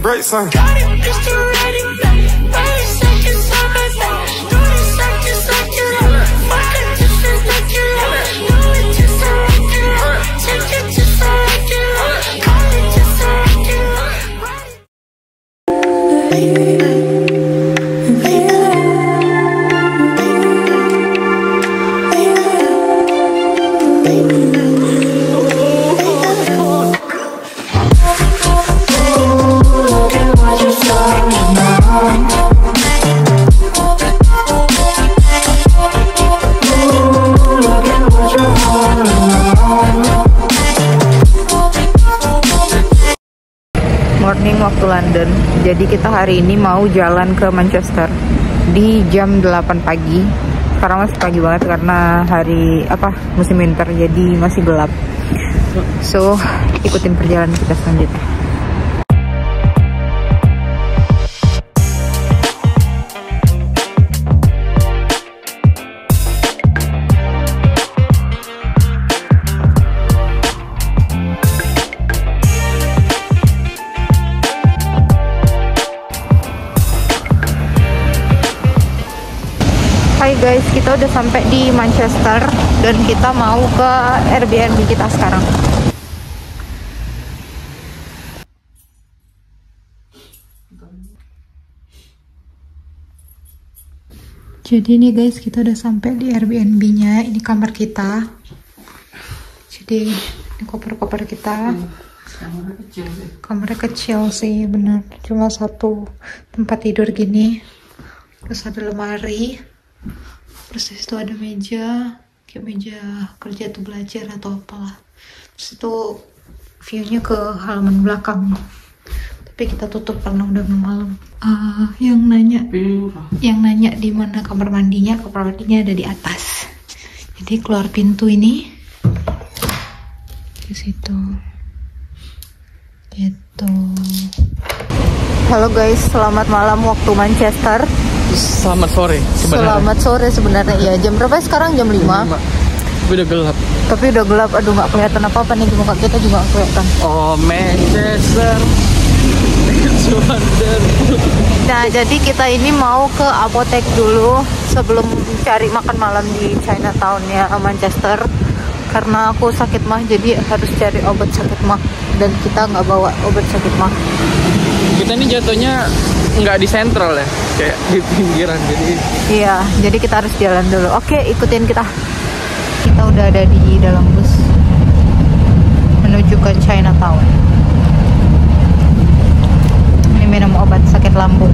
Break some. Morning waktu London. Jadi kita hari ini mau jalan ke Manchester di jam 8 pagi. Sekarang masih pagi banget karena hari musim winter, jadi masih gelap. So, ikutin perjalanan kita selanjutnya. Hai guys, kita udah sampai di Manchester dan kita mau ke Airbnb kita sekarang. Jadi nih guys, kita udah sampai di Airbnb-nya. Ini kamar kita. Jadi ini koper-koper kita. Kamarnya kecil sih, bener. Cuma satu tempat tidur gini. Terus ada lemari. Terus itu ada meja, kayak meja kerja atau belajar atau apalah. Terus itu view-nya ke halaman belakang. Tapi kita tutup karena udah malam. Yang nanya di mana kamar mandinya ada di atas. Jadi keluar pintu ini ke situ. Gitu. Halo guys, selamat malam waktu Manchester. Selamat sore sebenarnya. Selamat sore sebenarnya ya. Jam berapa sekarang? Jam 5. Tapi udah gelap. Aduh, nggak kelihatan apa-apa nih di muka kita juga nggak kelihatan. Oh, Manchester. Nah, jadi kita ini mau ke apotek dulu sebelum cari makan malam di Chinatown ya, Manchester. Karena aku sakit mah, jadi harus cari obat sakit mah. Dan kita nggak bawa obat sakit mah. Kita ini jatuhnya nggak di sentral ya, kayak di pinggiran, jadi iya, jadi kita harus jalan dulu. Oke, ikutin kita. Kita udah ada di dalam bus menuju ke Chinatown. Ini minum obat sakit lambung.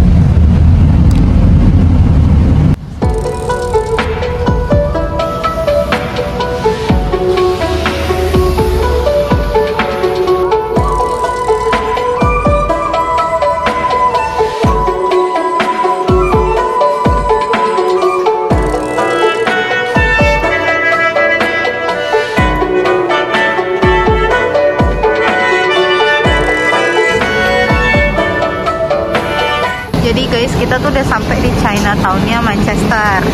Jadi guys, kita tuh udah sampai di Chinatown-nya Manchester.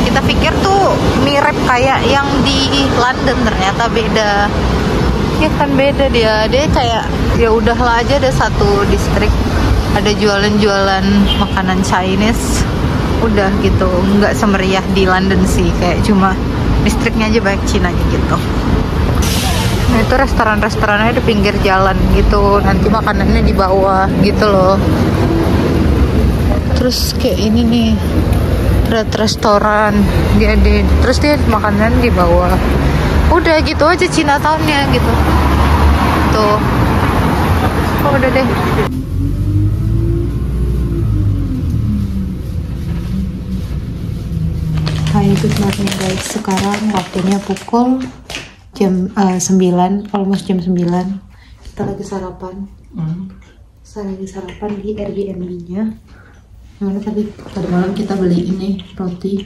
Kita pikir tuh mirip kayak yang di London, ternyata beda. Ya kan beda dia kayak ya udahlah aja, ada satu distrik ada jualan-jualan makanan Chinese. Udah gitu, nggak semeriah di London sih, kayak cuma distriknya aja banyak Cinanya gitu. Nah, itu restoran-restorannya di pinggir jalan gitu, nanti makanannya di bawah gitu loh. Terus kayak ini nih, restoran terus dia makanan di bawah. Udah gitu aja Chinatown-nya gitu. Tuh. Oh, udah deh. Hai, good morning guys. Sekarang waktunya pukul jam 9, almost jam 9. Kita lagi sarapan. Saya lagi sarapan di Airbnb-nya. Nah, tadi malam kita beli ini roti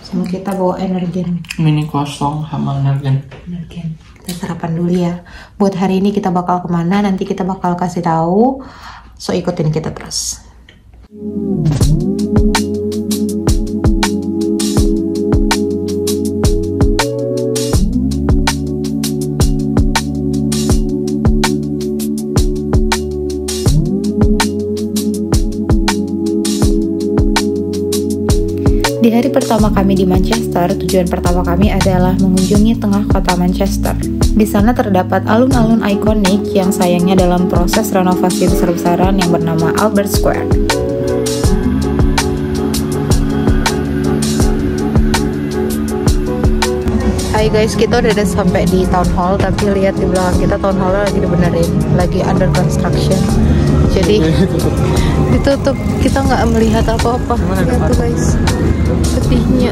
sama kita bawa energen mini kosong sama energen. Kita sarapan dulu ya. Buat hari ini kita bakal kemana, nanti kita bakal kasih tahu, so ikutin kita terus. Di hari pertama kami di Manchester, tujuan pertama kami adalah mengunjungi tengah kota Manchester. Di sana terdapat alun-alun ikonik yang sayangnya dalam proses renovasi besar-besaran yang bernama Albert Square. Hai guys, kita udah sampai di Town Hall, tapi lihat di belakang kita Town Hall lagi dibenerin, lagi under construction. Jadi ditutup, kita nggak melihat apa-apa. Lihat tuh guys, sedihnya.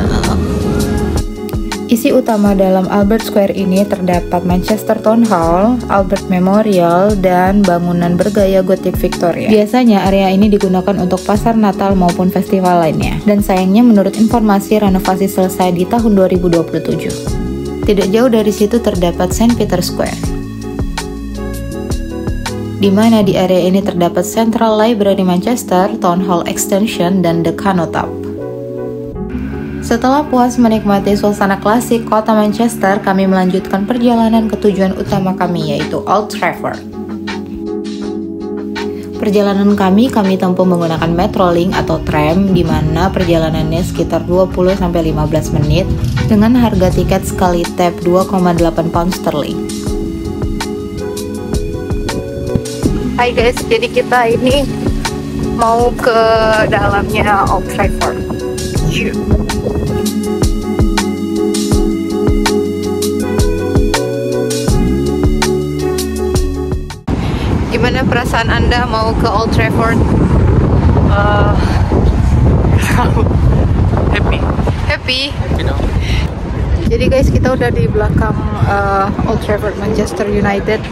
Isi utama dalam Albert Square ini terdapat Manchester Town Hall, Albert Memorial, dan bangunan bergaya Gothic Victoria. Biasanya area ini digunakan untuk pasar Natal maupun festival lainnya. Dan sayangnya menurut informasi renovasi selesai di tahun 2027. Tidak jauh dari situ terdapat St. Peter's Square, di mana di area ini terdapat Central Library Manchester, Town Hall Extension, dan The Cannon Top. Setelah puas menikmati suasana klasik kota Manchester, kami melanjutkan perjalanan ke tujuan utama kami, yaitu Old Trafford. Perjalanan kami tempuh menggunakan Metrolink atau tram, di mana perjalanannya sekitar 20-15 menit dengan harga tiket sekali tap 2,8 pound sterling. Hai guys, jadi kita ini mau ke dalamnya Old Trafford. Gimana perasaan Anda mau ke Old Trafford? Happy dong. Jadi guys, kita udah di belakang Old Trafford Manchester United.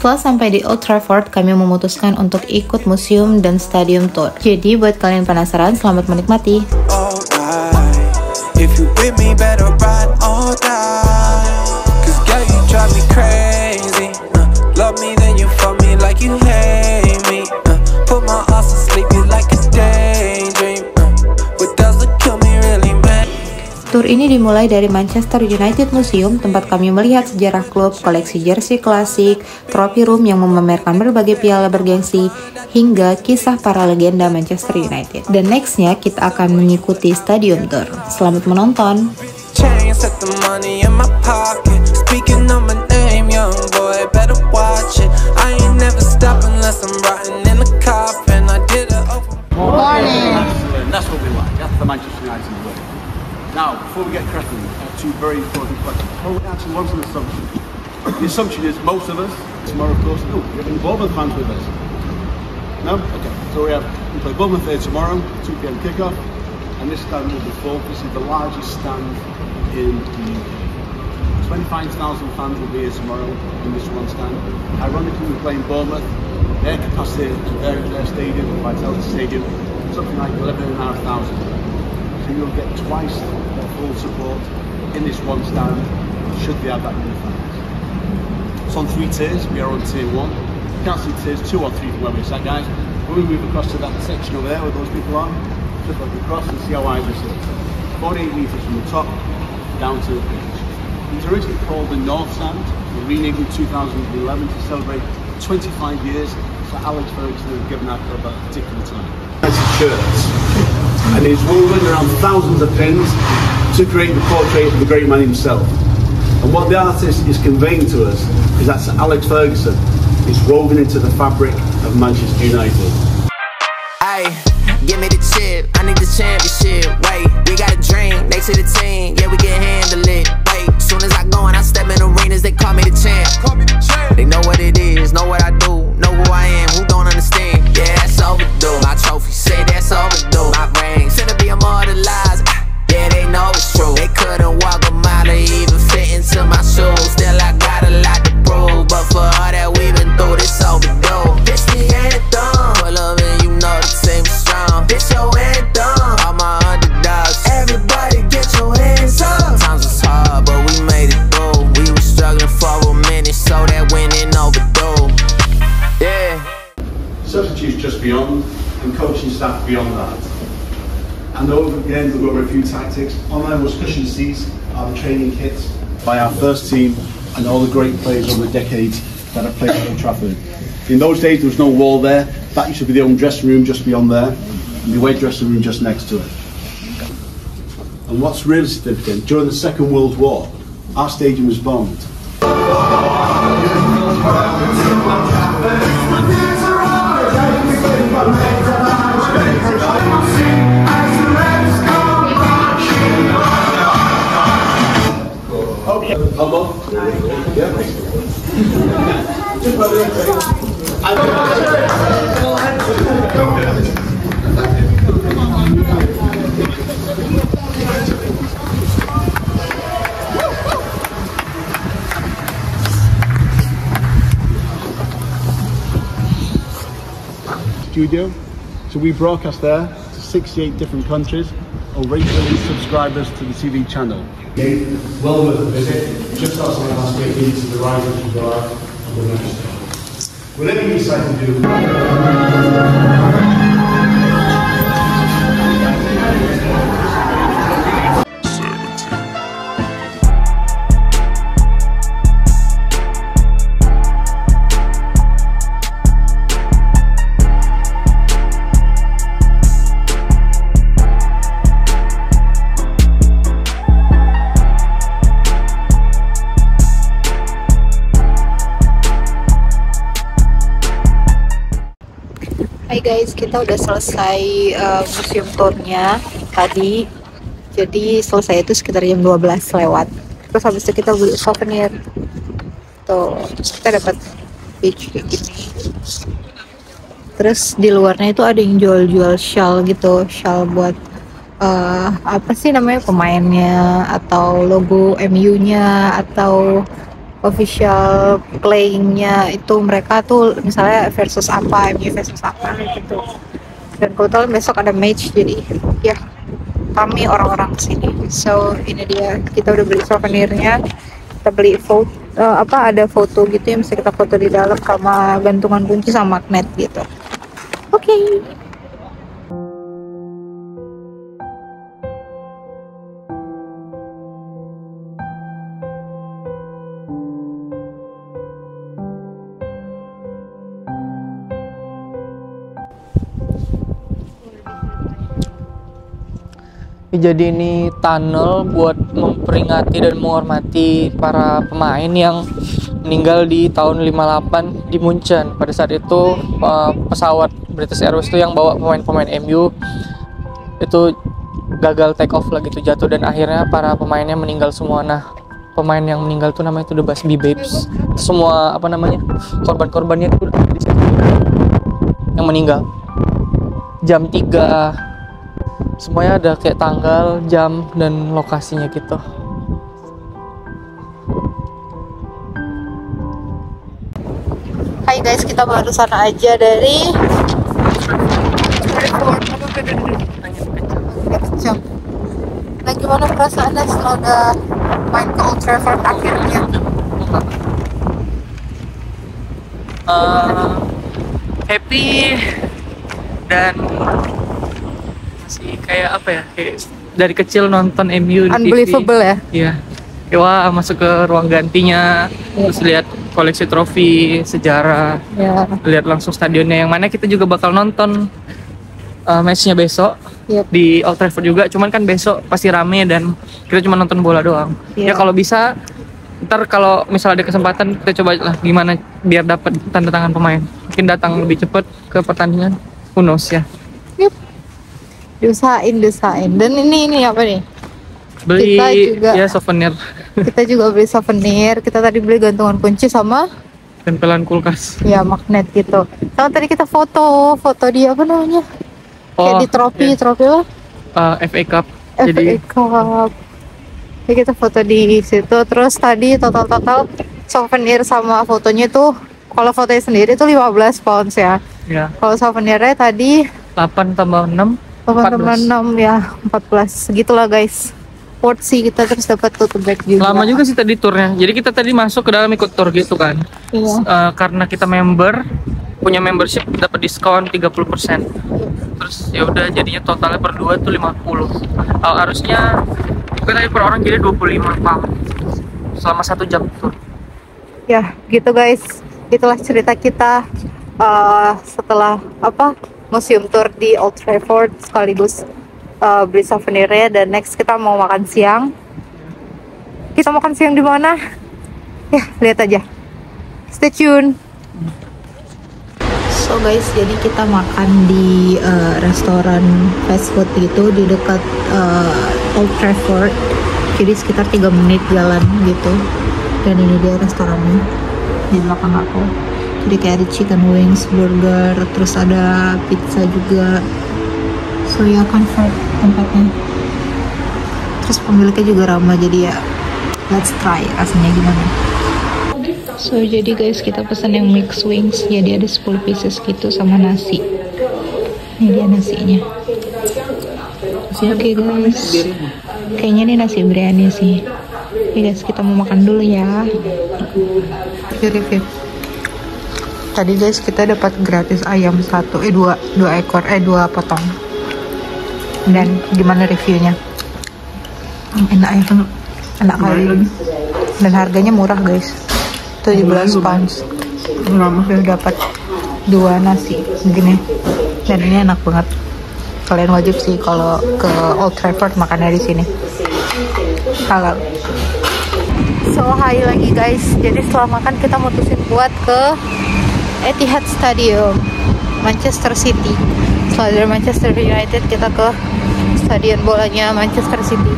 Setelah sampai di Old Trafford, kami memutuskan untuk ikut museum dan stadium tour. Jadi buat kalian penasaran, selamat menikmati. Tour ini dimulai dari Manchester United Museum, tempat kami melihat sejarah klub, koleksi jersey klasik, trofi room yang memamerkan berbagai piala bergengsi, hingga kisah para legenda Manchester United. Dan nextnya kita akan mengikuti stadium tour. Selamat menonton! Now, before we get cracking, two very important questions. Well, actually, one's an assumption. The assumption is most of us, tomorrow, of course, we have any Bournemouth fans with us. No? Okay. So we play Bournemouth here tomorrow, 2 p.m. kickoff, and this stand will be full. This is the largest stand in the UK. 25,000 fans will be here tomorrow in this one stand. Ironically, we're playing Bournemouth. Their capacity at their stadium, Vitality Stadium, something like 11,500. So you'll get twice the full support in this one stand, should they have that many fans. It's on 3 tiers, we are on tier 1. You can't see tiers 2 or 3 from where we're sat, guys. When we move across to that section over there where those people are, just look across and see how wide this is. 48 metres from the top down to the pitch. It was originally called the North Stand. We renamed it in 2011 to celebrate 25 years. So Alex Ferguson has given that club at a particular time. That's the shirts. And it's woven around thousands of pins to create the portrait of the great man himself. And what the artist is conveying to us is that Alex Ferguson is woven into the fabric of Manchester United. Hey, give me the chip, I need the championship. Wait, we got a dream next to the team, yeah, we can handle it. Wait, soon as I go and I step in arenas, they call me the champ. They know what it is, know what I do, know who I am, who don't understand. Yeah, that's overdue. My trophy say that's overdue. My ring said to be immortalized. Yeah, they know it's true. They couldn't walk a mile or even fit into my shoes. Still I got a lot to prove, but for all that we've been through, this overdue. This the anthem. Pull up and you know the team is strong. This your anthem. All my underdogs. Everybody get your hands up. Sometimes it's hard, but we made it through. We were struggling for a minute, so that winning overdue. Yeah. Substitutes just beyond, and coaching staff beyond that. And over again, we'll go over a few tactics. On those cushion seats are the training kits by our first team and all the great players over the decades that have played at Old Trafford. In those days, there was no wall there. That used to be the own dressing room just beyond there, and the away dressing room just next to it. And what's really significant, during the Second World War, our stadium was bombed. Okay, elbow. Yeah. Studio. So we broadcast there to 68 different countries, over 8 million subscribers to the TV channel. Well worth a visit. Just outside last week into the Rising Bar of the next. Whatever you decide to do. Hai guys, kita udah selesai museum tournya tadi. Jadi selesai itu sekitar jam 12 lewat. Terus habis itu kita beli souvenir. Tuh, kita dapat beach kayak gini. Terus di luarnya itu ada yang jual-jual shawl gitu, shawl buat apa sih namanya, pemainnya atau logo MU-nya atau official playingnya itu, mereka tuh misalnya versus apa, MU versus apa gitu. Dan kebetulan besok ada match, jadi ya kami orang-orang kesini. So ini dia, kita udah beli souvenirnya, kita beli foto ada foto gitu yang bisa kita foto di dalam sama gantungan kunci sama magnet gitu. Oke. Jadi ini tunnel buat memperingati dan menghormati para pemain yang meninggal di tahun 58 di Munchen. Pada saat itu pesawat British Airways itu yang bawa pemain-pemain MU itu gagal take off lagi, itu jatuh dan akhirnya para pemainnya meninggal semua. Nah, pemain yang meninggal tuh namanya itu The Busby Babes. Semua apa namanya, korban-korbannya itu di situ yang meninggal. Jam 3 semuanya ada kayak tanggal, jam, dan lokasinya gitu. Hai guys, kita barusan aja dari Nah, gimana perasaannya setelah udah main ke Old Trafford akhirnya? Happy dan masih kayak apa ya, kayak dari kecil nonton MU di Unbelievable TV. ya? Iya. Wah, masuk ke ruang gantinya, terus lihat koleksi trofi, sejarah, lihat langsung stadionnya, yang mana kita juga bakal nonton matchnya besok di Old Trafford juga. Cuman kan besok pasti rame dan kita cuma nonton bola doang. Ya kalau bisa, ntar kalau misalnya ada kesempatan kita coba lah gimana biar dapat tanda tangan pemain. Mungkin datang lebih cepat ke pertandingan, who knows ya. Diusahain. Dan ini apa nih? Beli kita juga, ya souvenir. Kita juga beli souvenir. Kita tadi beli gantungan kunci sama tempelan kulkas. Ya, magnet gitu. Sama tadi kita foto di apa namanya? Kayak di trofi apa? FA Cup. FA Cup. Jadi kita foto di situ. Terus tadi total souvenir sama fotonya tuh, kalau fotonya sendiri tuh 15 pounds ya. Ya. Kalau souvenirnya tadi 8 tambah 6 14 ya, 14 segitulah guys. Worth sih, kita terus dapat tote bag juga. Lama juga sih tadi turnya. Jadi kita tadi masuk ke dalam ikut tour gitu kan. Iya. Karena kita member, punya membership dapat diskon 30%. Terus ya udah jadinya totalnya per dua tuh 50. Harusnya bukan tadi per orang jadi 25 pound selama 1 jam tur. Ya gitu guys, itulah cerita kita setelah museum tour di Old Trafford sekaligus beli souvenirnya. Dan next kita mau makan siang. Kita makan siang di mana? Ya lihat aja, stay tune. So guys, jadi kita makan di restoran fast food gitu di dekat Old Trafford. Jadi sekitar 3 menit jalan gitu. Dan ini dia restorannya di belakang aku. Jadi kayak ada chicken wings, burger, terus ada pizza juga. So ya comfort tempatnya. Terus pemiliknya juga ramah, jadi ya let's try rasanya gimana. So jadi guys, kita pesan yang mixed wings. Jadi ada 10 pieces gitu sama nasi. Ini dia nasinya. Oke guys, kayaknya ini nasi biryani sih. Oke guys, kita mau makan dulu ya. Review. Tadi guys kita dapat gratis ayam 2 ekor, 2 potong. Dan gimana reviewnya? Enak ya, enak kali. Dan harganya murah guys, 17 pounds. Udah dapat 2 nasi begini. Dan ini enak banget. Kalian wajib sih kalau ke Old Trafford makannya di sini. Halal. So hi lagi guys. Jadi setelah makan kita mutusin buat ke Etihad Stadium, Manchester City. Setelah dari Manchester United kita ke stadion bolanya Manchester City.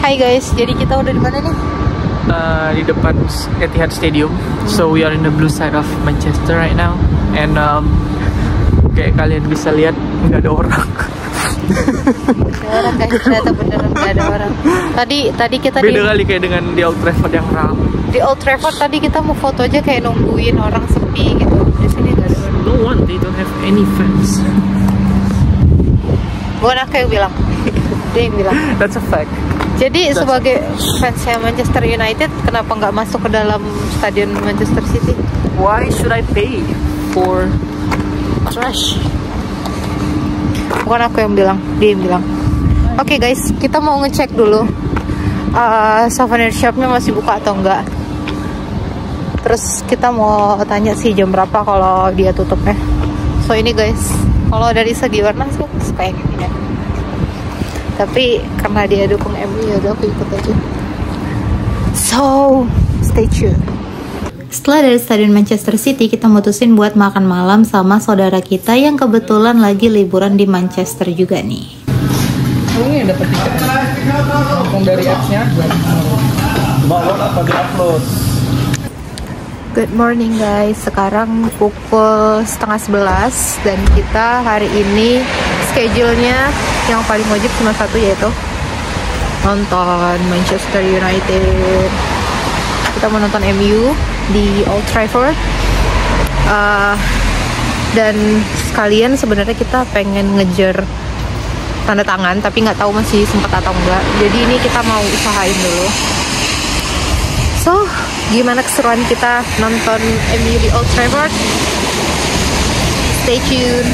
Hai guys, jadi kita udah di mana nih? Di depan Etihad Stadium. So we are in the blue side of Manchester right now. And kayak kalian bisa lihat nggak ada orang. Ada orang guys, ternyata beneran nggak ada orang. Tadi kita beda kali kayak dengan di Old Trafford yang ramai. Di Old Trafford tadi kita mau foto aja kayak nungguin orang sepi gitu. Di sini nggak ada orang. No one, they don't have any fans. Bukan aku yang bilang, dia yang bilang. That's a fact. Jadi sebagai fansnya Manchester United, kenapa nggak masuk ke dalam stadion Manchester City? Why should I pay for trash? Bukan aku yang bilang, dia yang bilang. Oke guys, kita mau ngecek dulu souvenir shopnya masih buka atau enggak. Terus kita mau tanya sih jam berapa kalau dia tutupnya. So ini guys, kalau dari segi warna sih kayak gini ya. Tapi karena dia dukung MU ya udah aku ikut aja. So stay tuned. Setelah dari stadion Manchester City, kita mutusin buat makan malam sama saudara kita yang kebetulan lagi liburan di Manchester juga nih. Ini dapat tiket langsung dari apps-nya. Good morning guys, sekarang pukul 10:30 dan kita hari ini schedule-nya yang paling wajib cuma satu, yaitu nonton Manchester United. Kita mau nonton MU di Old Trafford. Dan sekalian sebenarnya kita pengen ngejar tanda tangan, tapi nggak tahu masih sempat atau enggak. Jadi ini kita mau usahain dulu. So, gimana keseruan kita nonton MU di Old Trafford? Stay tuned.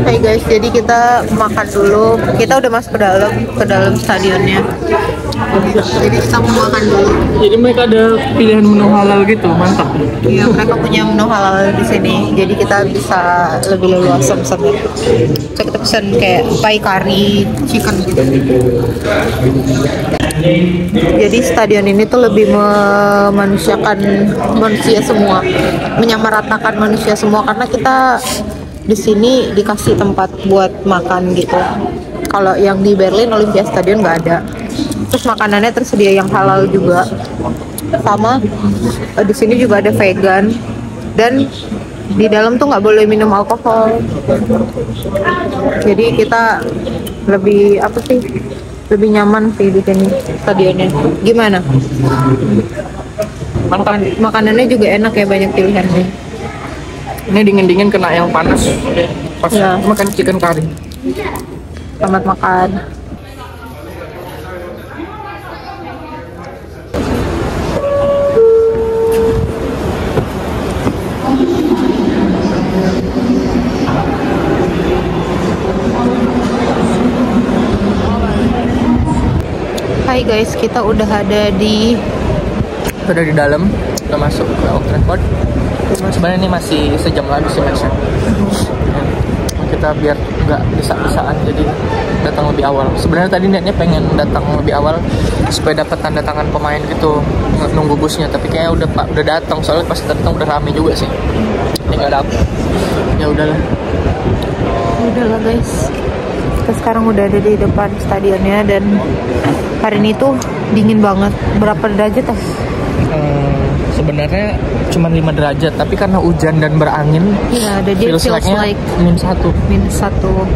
Hai guys, jadi kita makan dulu. Kita udah masuk ke dalam stadionnya. Jadi kita mau makan dulu. Jadi mereka ada pilihan menu halal gitu, mantap. Iya, mereka punya menu halal di sini. Jadi kita bisa lebih leluasa pesan. So, kita pesan kayak pai kari, chicken gitu. Jadi stadion ini tuh lebih memanusiakan manusia semua, menyamaratakan manusia semua karena kita di sini dikasih tempat buat makan gitu. Kalau yang di Berlin Olympia Stadion nggak ada. Terus makanannya tersedia yang halal juga. Sama di sini juga ada vegan dan di dalam tuh nggak boleh minum alkohol. Jadi kita lebih apa sih? Lebih nyaman sih di sini stadionnya. Gimana? Makanannya juga enak ya, banyak pilihannya. Ini dingin-dingin kena yang panas. Pas Ya. makan chicken curry. Selamat makan. Hai guys, kita udah ada di dalam, udah masuk ke Old Trafford. Sebenarnya ini masih sejam lagi sih match-nya. Kita biar nggak bisa-bisaan jadi datang lebih awal. Sebenarnya tadi niatnya pengen datang lebih awal supaya dapat tanda tangan pemain gitu, nunggu busnya. Tapi kayaknya udah datang, soalnya pas datang udah rame juga sih. Ini nggak dapet. Ya udahlah. Udahlah guys, kita sekarang udah ada di depan stadionnya dan hari ini tuh dingin banget. Berapa derajat ah? Sebenarnya cuma 5 derajat, tapi karena hujan dan berangin, Iya, ada dia feels like -1. -1.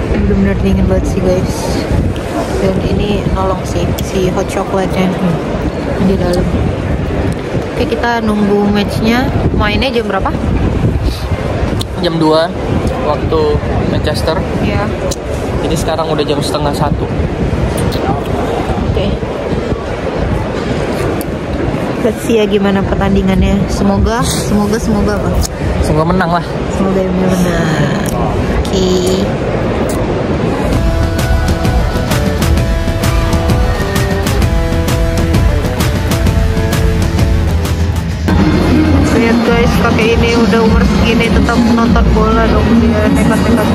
Bener-bener dingin banget sih guys. Dan ini nolong sih si hot chocolate-nya di dalam. Oke, kita nunggu match-nya. Mainnya jam berapa? Jam 2 waktu Manchester. Ya. Jadi sekarang udah jam setengah 1. Oke. Let's see ya gimana pertandingannya. Semoga apa? Semoga menang lah. Semoga benar. Oke. Lihat guys, kakek ini udah umur segini tetap nonton bola dong, dia nekat-nekat.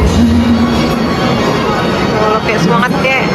Kalau kayak semangat kek.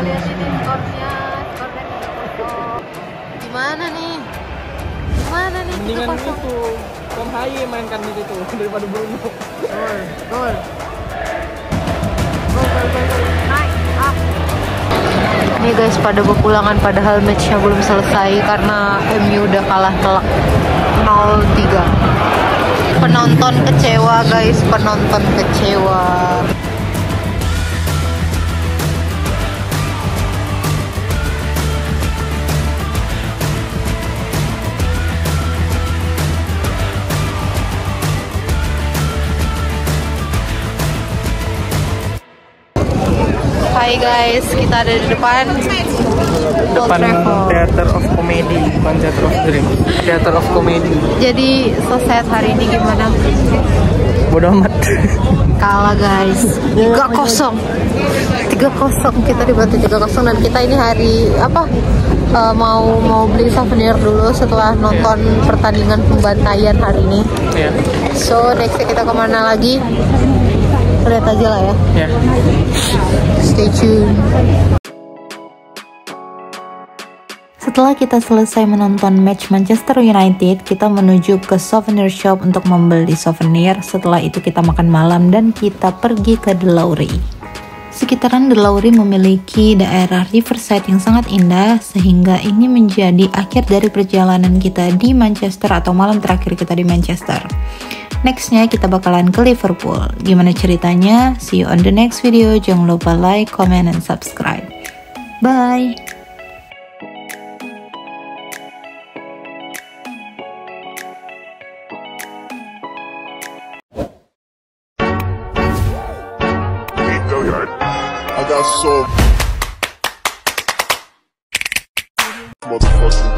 lihat ini skornya 3-0. Gimana nih? Mendingan itu Tom Haye mainkan itu daripada Bruno. Gol. Naik. Nih guys, pada berpulangan padahal matchnya belum selesai karena MU udah kalah telak 0-3. Penonton kecewa guys, penonton kecewa. Hai guys, kita ada di depan Old Trafford. Theater of Comedy, bukan Theater of Dream. Theater of Comedy. Jadi so sad hari ini gimana? Bodoh amat. Kalah guys, 3-0. Kita dibantu 3-0 dan kita ini hari apa? Mau beli souvenir dulu setelah nonton pertandingan pembantaian hari ini. Yeah. So nextnya kita kemana lagi? Lihat aja lah ya. Yeah. Stay tune. Setelah kita selesai menonton match Manchester United, kita menuju ke souvenir shop untuk membeli souvenir. Setelah itu kita makan malam dan kita pergi ke The Lowry. Sekitaran The Lowry memiliki daerah riverside yang sangat indah, sehingga ini menjadi akhir dari perjalanan kita di Manchester atau malam terakhir kita di Manchester. Nextnya kita bakalan ke Liverpool. Gimana ceritanya? See you on the next video. Jangan lupa like, comment, and subscribe. Bye! I got so motherfucking